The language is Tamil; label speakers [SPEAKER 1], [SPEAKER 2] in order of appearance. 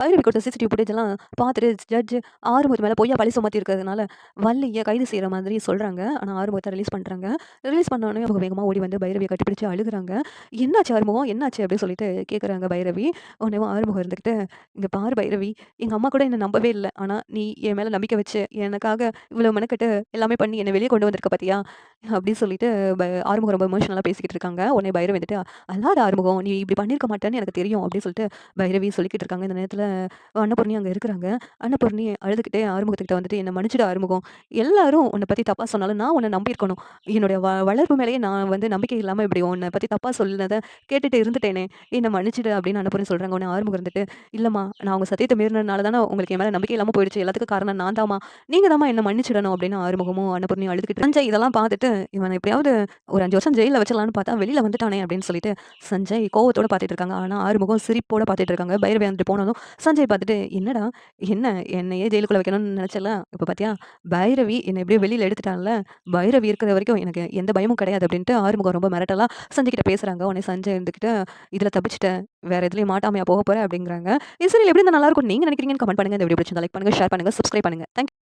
[SPEAKER 1] பைரவி கொடுத்த சிசிடிவி ஃபுட்டேஜ் எல்லாம் பார்த்துட்டு ஜட்ஜ் ஆறுமுகத்து மேல பொய்யா பழி சுமத்தி இருக்கிறதுனால வள்ளிய கைது செய்ற மாதிரி சொல்றாங்க. ஆனா ஆறுமுகத்த ரிலீஸ் பண்றாங்க. ரிலீஸ் பண்ண உடனே அவங்க வேகமா ஓடி வந்து பைரவிய கட்டிப்பிடிச்சு அழுகுறாங்க. "என்னாச்சு ஆறுமுகம்? என்னாச்சு?" அப்படின்னு சொல்லிட்டு கேட்குறாங்க பைரவி. உடனே ஆறுமுகம் இருந்துகிட்டு, "இங்க பாரு பைரவி, எங்க அம்மா கூட என்ன நம்பவே இல்ல. ஆனா நீ என் மேல நம்பிக்கை வச்சு எனக்காக இவ்வளவு மெனக்கெட்டு எல்லாமே பண்ணி என்ன வெளிய கொண்டு வந்திருக்க பாத்தியா?" அப்படின்னு சொல்லிட்டு ஆறுமுகம் ரொம்ப எமோஷனலா பேசிக்கிட்டு இருக்காங்க. உடனே பைரவி வந்துட்டு, "அழாத ஆறுமுகம், நீ இப்படி பண்ணியிருக்க மாட்டேன்னு எனக்கு தெரியும்." அப்படின்னு சொல்லிட்டு பைரவி சொல்லிக்கிட்டு இருக்காங்க. இந்த நேரத்துல அன்னபூர்ணி அங்க இருக்கிறாங்க. அன்னபூர்ணி அழுதுகிட்டே ஆறுமுகத்துக்கிட்ட வந்துட்டு, "என்ன மன்னிச்சுடு ஆறுமுகம். எல்லாரும் உன்ன பத்தி தப்பா சொன்னாலும் நான் உன்ன நம்பியிருக்கணும். என்னுடைய வளர்ப்பு மேலேயே நான் வந்து நம்பிக்கை இல்லாம இப்படி உன்ன பத்தி தப்பா சொன்னத கேட்டுட்டு இருந்துட்டேனே. என்ன மன்னிச்சுடு." அப்படின்னு அன்னபூர்ணி சொல்றாங்க. உடனே ஆறுமுகம் இருந்துட்டு, "இல்லம்மா, நான் உங்க சத்தியத்த மீறினதுனால தானே உங்களுக்கு என் மேல நம்பிக்கை இல்லாம போயிடுச்சு. எல்லாத்துக்கும் காரணம் நான் தாம்மா. நீங்க தாம்மா என்ன மன்னிச்சிடணும்." அப்படின்னு ஆறுமுகமும் அன்னபூர்ணியும் அழுதுகிட்டு சஞ்சய் இதெல்லாம் பார்த்துட்டு, "இவன எப்படியாவது ஒரு 5 வருஷம் ஜெயில்ல வச்சிடலாம்னு பார்த்தா வெளியில வந்துட்டானே." அப்படின்னு சொல்லிட்டு சஞ்சய் கோவத்தோட பார்த்துட்டு இருக்காங்க. ஆனா ஆறுமுகம் சிரிப்போட பார்த்துட்டு இருக்காங்க. பைரவி வந்துட்டு போனதும் சஞ்சய் பார்த்துட்டு, "என்னடா, என்ன என்னையே ஜெயிலுக்குள்ள வைக்கணும்னு நினைச்சல்ல, இப்ப பார்த்தியா பைரவி என்ன எப்படியோ வெளியில எடுத்துட்டான்ல, பைரவி இருக்கிற வரைக்கும் எனக்கு எந்த பயமும் கிடையாது." அப்படின்ட்டு ஆறுமுகம் ரொம்ப மிரட்டலா சஞ்சய் கிட்ட பேசுறாங்க. உடனே சஞ்சய் இருந்துகிட்டு, "இதுல தப்பிச்சுட்டேன். வேற எதுலயும் மாட்டாமையா போக போற?" அப்படிங்கிறாங்க. இந்த சீரியல் எப்படி இருந்தா நல்லா இருக்கும்னு நீங்க நினைக்கிறீங்கன்னு கமெண்ட் பண்ணுங்க. இந்த வீடியோ பிடிச்சிருந்தா லைக் பண்ணுங்க, ஷேர் பண்ணுங்க, சப்ஸ்கிரைப் பண்ணுங்க. தேங்க்